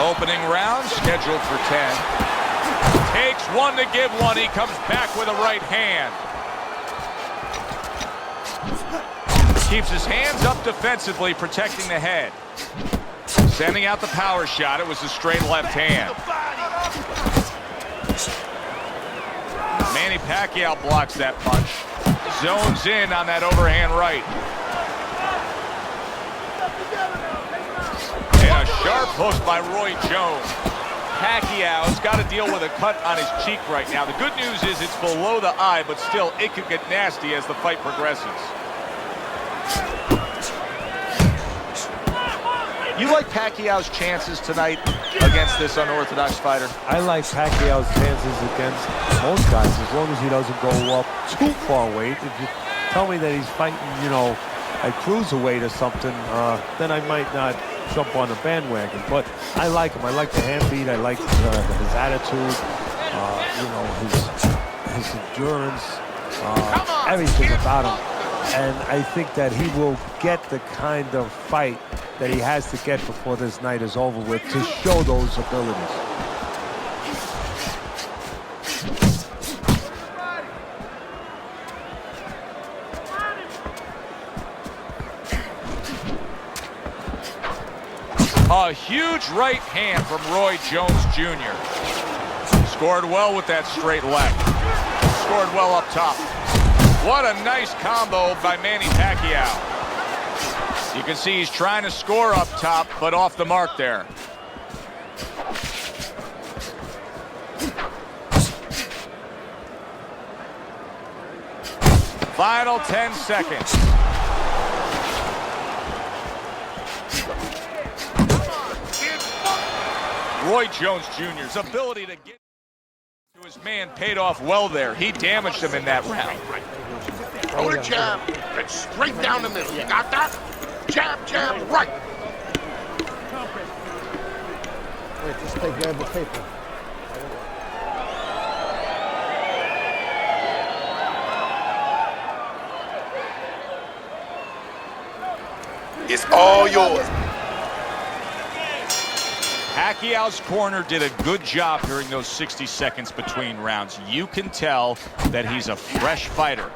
Opening round scheduled for 10. Takes one to give one. He comes back with a right hand. Keeps his hands up defensively, protecting the head. Sending out the power shot. It was a straight left hand. Manny Pacquiao blocks that punch. Zones in on that overhand right. And a sharp hook by Roy Jones. Pacquiao's got to deal with a cut on his cheek right now. The good news is it's below the eye, but still it could get nasty as the fight progresses. You like Pacquiao's chances tonight against this unorthodox fighter? I like Pacquiao's chances against most guys as long as he doesn't go up too far weight. If you tell me that he's fighting, you know, at cruiserweight or something, then I might not jump on the bandwagon. But I like him. I like the hand beat. I like his attitude, you know, his endurance, everything about him. And I think that he will get the kind of fight that he has to get before this night is over with to show those abilities. A huge right hand from Roy Jones Jr. Scored well with that straight left. Scored well up top. What a nice combo by Manny Pacquiao. You can see he's trying to score up top, but off the mark there. Final 10 seconds. Roy Jones Jr.'s ability to get to his man paid off well there. He damaged him in that round. Throw the jab and straight down the middle. You got that? Jab, jab, right. Wait, just grab the paper. It's all yours. Pacquiao's corner did a good job during those 60 seconds between rounds. You can tell that he's a fresh fighter,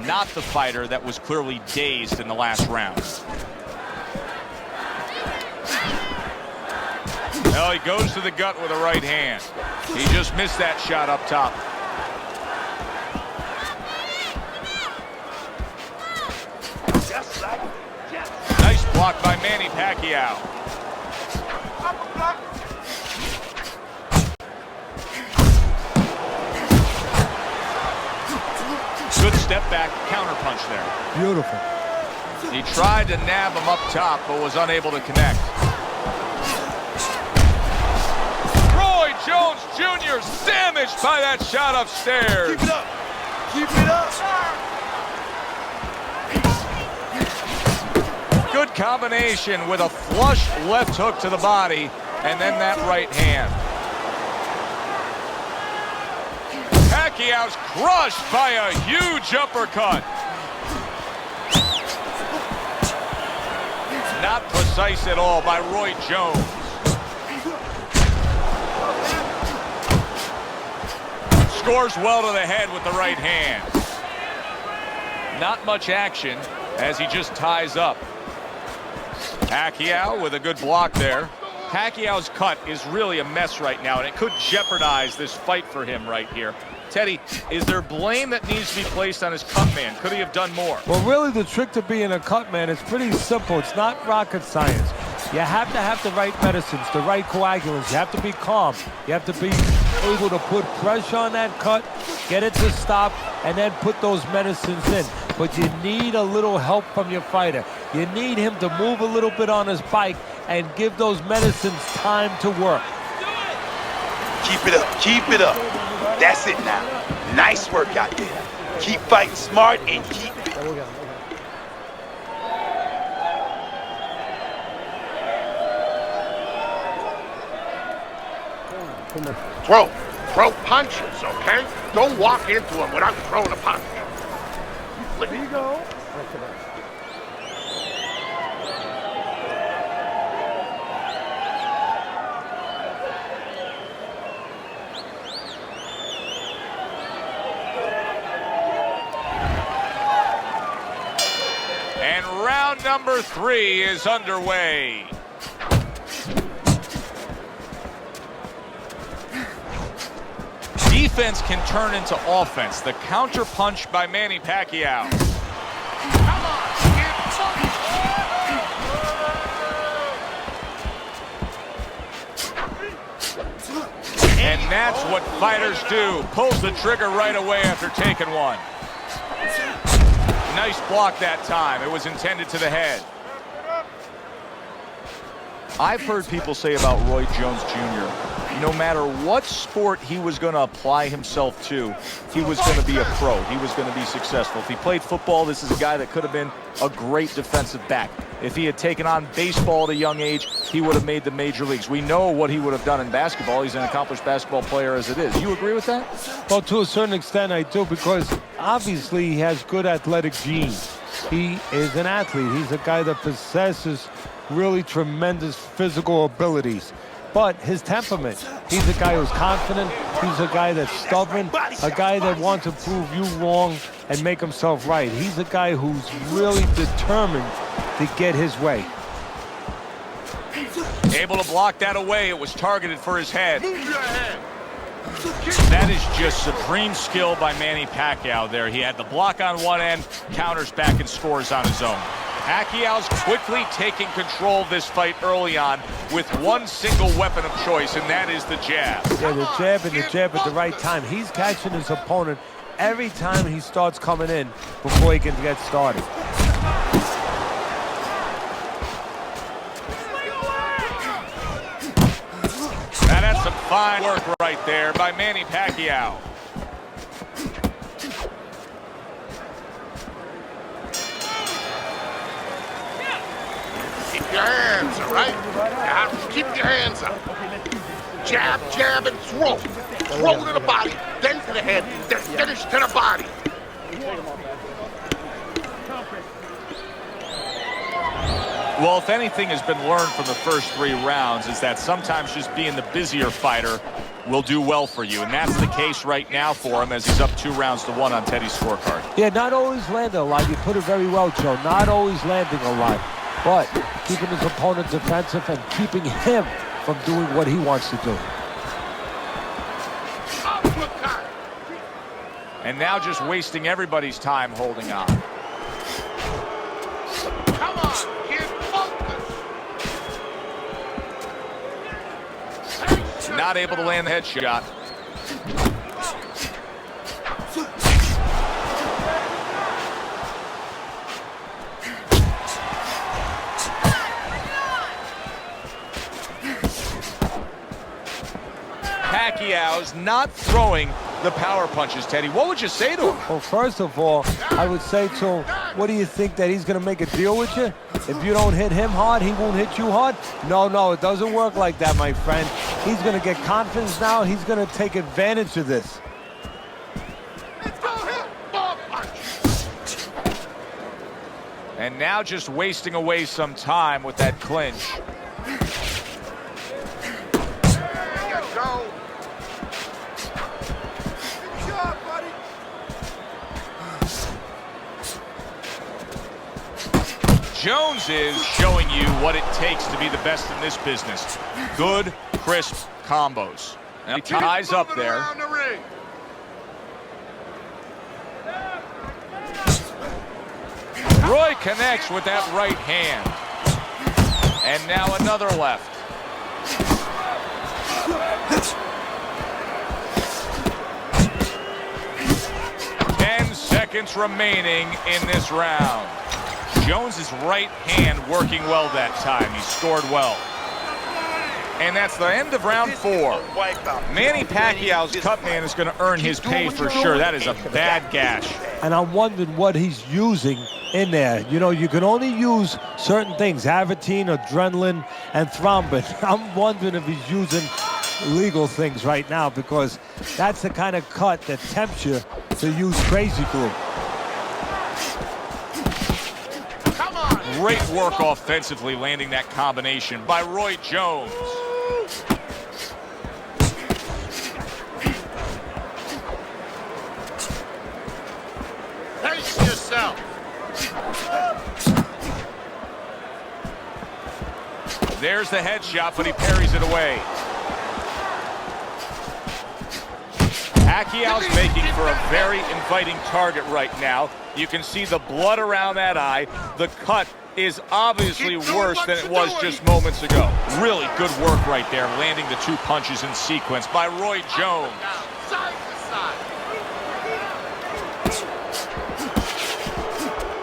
not the fighter that was clearly dazed in the last round. Well, he goes to the gut with a right hand. He just missed that shot up top. Nice block by Manny Pacquiao. Good step back counter punch there. Beautiful. He tried to nab him up top, but was unable to connect. Roy Jones Jr. damaged by that shot upstairs. Keep it up. Keep it up. Good combination with a flush left hook to the body, and then that right hand. Pacquiao's crushed by a huge uppercut. Not precise at all by Roy Jones. Scores well to the head with the right hand. Not much action as he just ties up. Pacquiao with a good block there. Pacquiao's cut is really a mess right now, and it could jeopardize this fight for him right here. Teddy, is there blame that needs to be placed on his cut man? Could he have done more? Well, really, the trick to being a cut man is pretty simple. It's not rocket science. You have to have the right medicines, the right coagulants. You have to be calm. You have to be able to put pressure on that cut, get it to stop, and then put those medicines in. But you need a little help from your fighter. You need him to move a little bit on his bike and give those medicines time to work. Keep it up. Keep it up. That's it now. Nice work out there. Keep fighting smart and keep it. Throw punches, okay? Don't walk into them without throwing a punch. There you go. And round number 3 is underway. Defense can turn into offense. The counter punch by Manny Pacquiao. Come on, and that's what fighters do. Pulls the trigger right away after taking one. Nice block that time. It was intended to the head. I've heard people say about Roy Jones Jr., no matter what sport he was going to apply himself to, he was going to be a pro. He was going to be successful. If he played football, this is a guy that could have been a great defensive back. If he had taken on baseball at a young age, he would have made the major leagues. We know what he would have done in basketball. He's an accomplished basketball player as it is. You agree with that? Well, to a certain extent, I do, because obviously he has good athletic genes. He is an athlete. He's a guy that possesses really tremendous physical abilities. But his temperament, he's a guy who's confident, he's a guy that's stubborn, a guy that wants to prove you wrong and make himself right. He's a guy who's really determined to get his way. Able to block that away. It was targeted for his head. That is just supreme skill by Manny Pacquiao there. He had the block on one end, counters back and scores on his own. Pacquiao's quickly taking control of this fight early on with one single weapon of choice, and that is the jab. Yeah, the jab and the jab at the right time. He's catching his opponent every time he starts coming in before he can get started. Now that's some fine work right there by Manny Pacquiao. Your hands, all right? Now, keep your hands up. Jab, jab, and throw. Throw to the body, then to the head, then finish to the body. Well, if anything has been learned from the first 3 rounds, is that sometimes just being the busier fighter will do well for you. And that's the case right now for him as he's up 2-1 on Teddy's scorecard. Yeah, not always landing a lot. You put it very well, Joe. Not always landing a lot. But keeping his opponent defensive and keeping him from doing what he wants to do. And now just wasting everybody's time holding on. Come on, kid, focus. Not able to land the headshot. Pacquiao's not throwing the power punches, Teddy. What would you say to him? Well, first of all, I would say to him, what do you think, that he's going to make a deal with you? If you don't hit him hard, he won't hit you hard? No, it doesn't work like that, my friend. He's going to get confidence now. He's going to take advantage of this. And now just wasting away some time with that clinch. There you go. Good job, buddy. Jones is showing you what it takes to be the best in this business. Good, crisp combos. And he ties up there. Roy connects with that right hand. And now another left. 10 seconds remaining in this round. Jones's right hand working well that time. He scored well. And that's the end of round 4. Manny Pacquiao's cut man is going to earn his pay for sure. That is a bad gash. And I'm wondering what he's using in there. You know, you can only use certain things, Avatine, adrenaline, and thrombin. I'm wondering if he's using illegal things right now, because that's the kind of cut that tempts you to use crazy glue. Great work offensively, landing that combination by Roy Jones. Pace yourself. There's the headshot, but he parries it away. Pacquiao's making for a very inviting target right now. You can see the blood around that eye. The cut is obviously worse than it was just moments ago. Really good work right there, landing the 2 punches in sequence by Roy Jones. Side to side.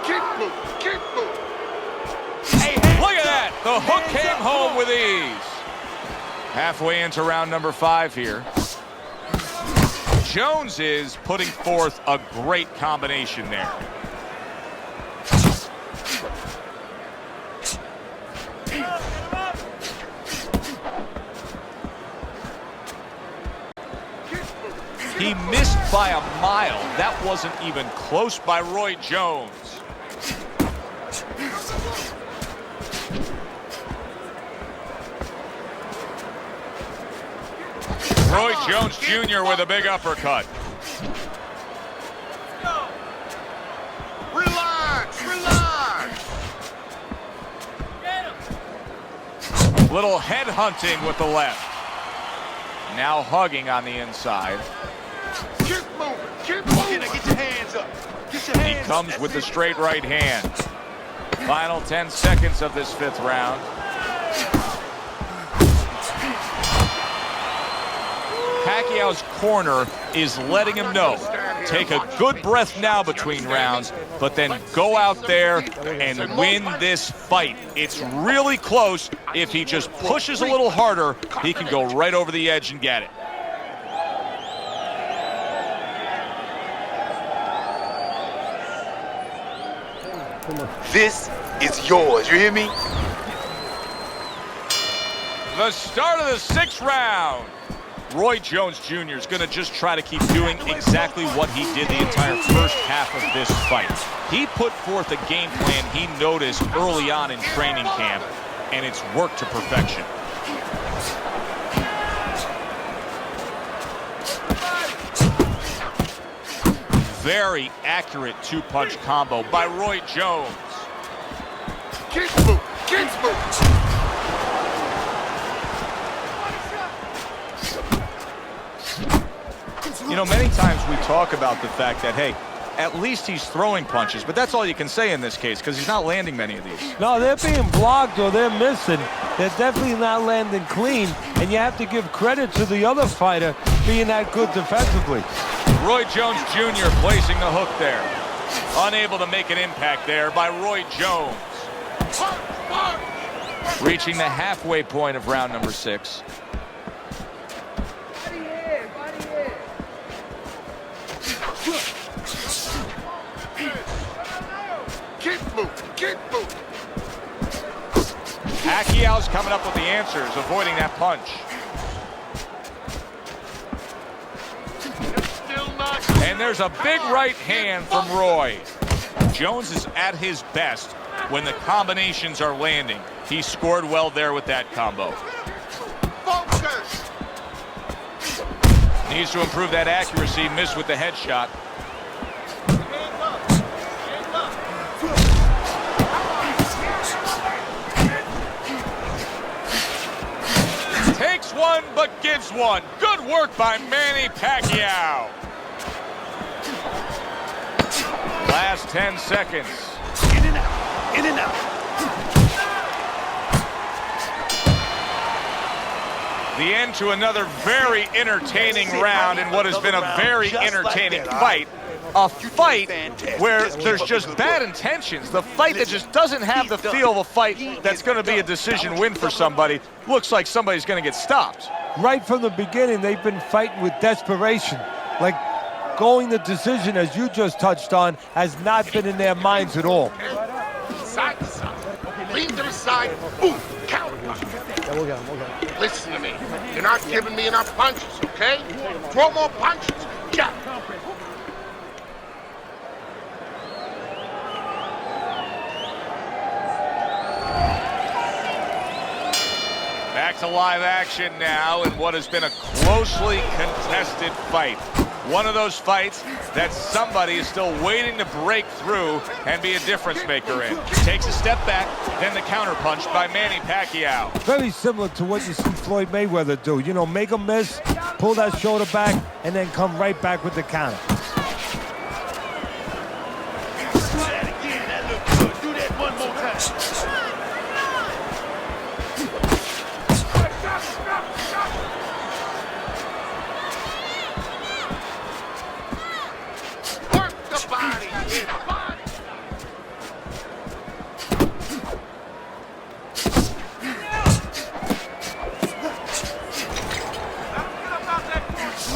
Keep moving, keep moving. Look at that! The hook came home with ease. Halfway into round number 5 here. Jones is putting forth a great combination there. He missed by a mile. That wasn't even close by Roy Jones. Roy Jones Jr. with a big uppercut. Relax, relax. Little head hunting with the left. Now hugging on the inside. Keep moving, keep moving. Get your hands up. Get your hands up. He comes with the straight right hand. Final 10 seconds of this 5th round. Pacquiao's corner is letting him know, take a good breath now between rounds, but then go out there and win this fight. It's really close. If he just pushes a little harder, he can go right over the edge and get it. This is yours, you hear me? The start of the 6th round. Roy Jones Jr. is going to just try to keep doing exactly what he did the entire first half of this fight. He put forth a game plan he noticed early on in training camp, and it's worked to perfection. Very accurate 2-punch combo by Roy Jones. Keep moving, keep moving. You know, many times we talk about the fact that, hey, at least he's throwing punches, but that's all you can say in this case because he's not landing many of these. No, they're being blocked or they're missing. They're definitely not landing clean, and you have to give credit to the other fighter being that good defensively. Roy Jones Jr. placing the hook there. Unable to make an impact there by Roy Jones. Reaching the halfway point of round number 6. Keep moving, keep moving. Pacquiao's coming up with the answers, avoiding that punch. Still not. And there's a big right hand from Roy. Jones is at his best when the combinations are landing. He scored well there with that combo. Focus. Needs to improve that accuracy, missed with the headshot. Takes one, but gives one. Good work by Manny Pacquiao. Last 10 seconds. In and out, in and out. The end to another very entertaining round in what has been a very entertaining fight. A fight where there's just bad intentions. The fight that just doesn't have the feel of a fight that's going to be a decision win for somebody. Looks like somebody's going to get stopped. Right from the beginning, they've been fighting with desperation. Like going the decision, as you just touched on, has not been in their minds at all. Side to side. Lean to the side. Boom. Counter. Yeah, we'll get him. Listen to me. You're not giving me enough punches, okay? Throw more punches. Jab. Back to live action now in what has been a closely contested fight. One of those fights that somebody is still waiting to break through and be a difference maker in. Takes a step back, then the counterpunch by Manny Pacquiao. Very similar to what you see Floyd Mayweather do. You know, make a miss, pull that shoulder back, and then come right back with the counter.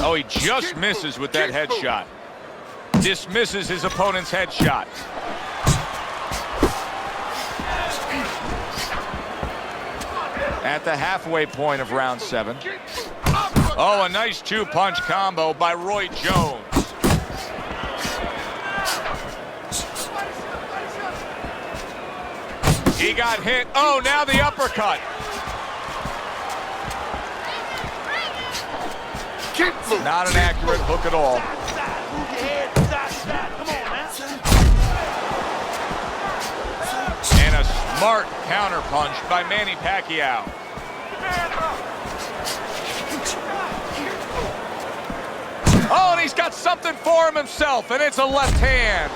Oh, he just misses with that headshot. Dismisses his opponent's headshot. At the halfway point of round 7. Oh, a nice 2-punch combo by Roy Jones. He got hit. Oh, now the uppercut. Not an accurate hook at all. And a smart counterpunch by Manny Pacquiao. Oh, and he's got something for him himself, and it's a left hand.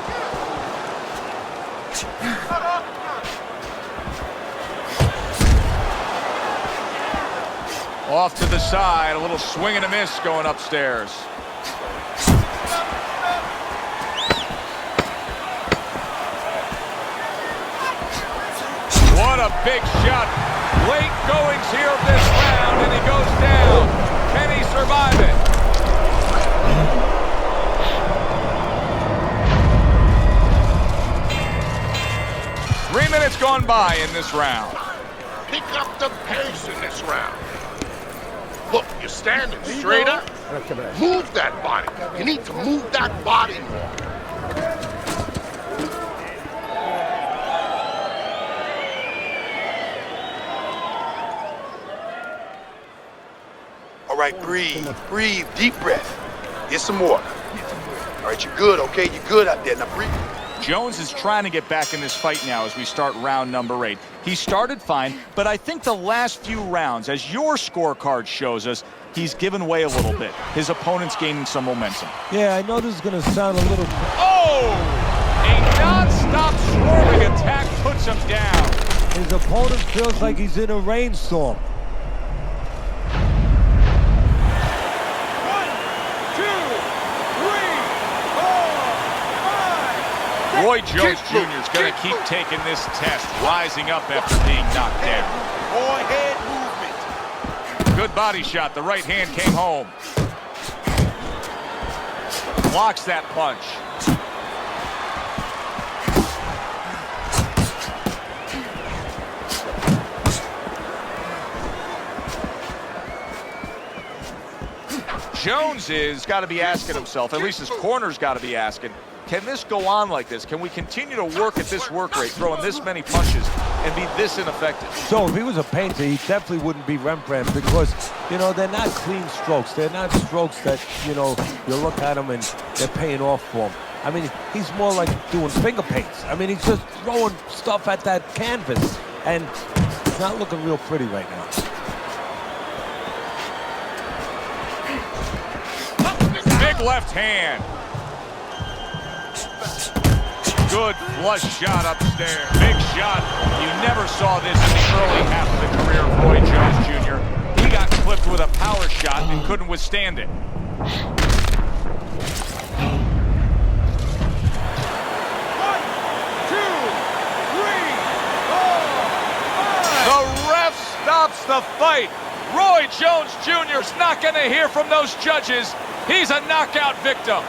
Off to the side, a little swing and a miss going upstairs. What a big shot. Late goings here of this round, and he goes down. Can he survive it? Three minutes gone by in this round. Pick up the pace in this round. Look, you're standing straighter. Move that body. You need to move that body more. All right, breathe, breathe, deep breath. Get some water. All right, you're good, okay? You're good out there. Now breathe. Jones is trying to get back in this fight now as we start round number 8. He started fine, but I think the last few rounds, as your scorecard shows us, he's given way a little bit. His opponent's gaining some momentum. Yeah, I know this is going to sound a little... Oh! A non-stop swarming attack puts him down. His opponent feels like he's in a rainstorm. Roy Jones Jr. is going to keep taking this test, rising up after being knocked down. More head movement. Good body shot. The right hand came home. Blocks that punch. Jones is got to be asking himself, at least his corner's got to be asking, can this go on like this? Can we continue to work at this work rate, throwing this many punches and be this ineffective? So if he was a painter, he definitely wouldn't be Rembrandt because, you know, they're not clean strokes. They're not strokes that, you know, you look at them and they're paying off for him. I mean, he's more like doing finger paints. I mean, he's just throwing stuff at that canvas, and it's not looking real pretty right now. Big left hand. Good flush shot upstairs. Big shot. You never saw this in the early half of the career of Roy Jones Jr. He got clipped with a power shot and couldn't withstand it. The ref stops the fight. Roy Jones Jr. is not going to hear from those judges. He's a knockout victim.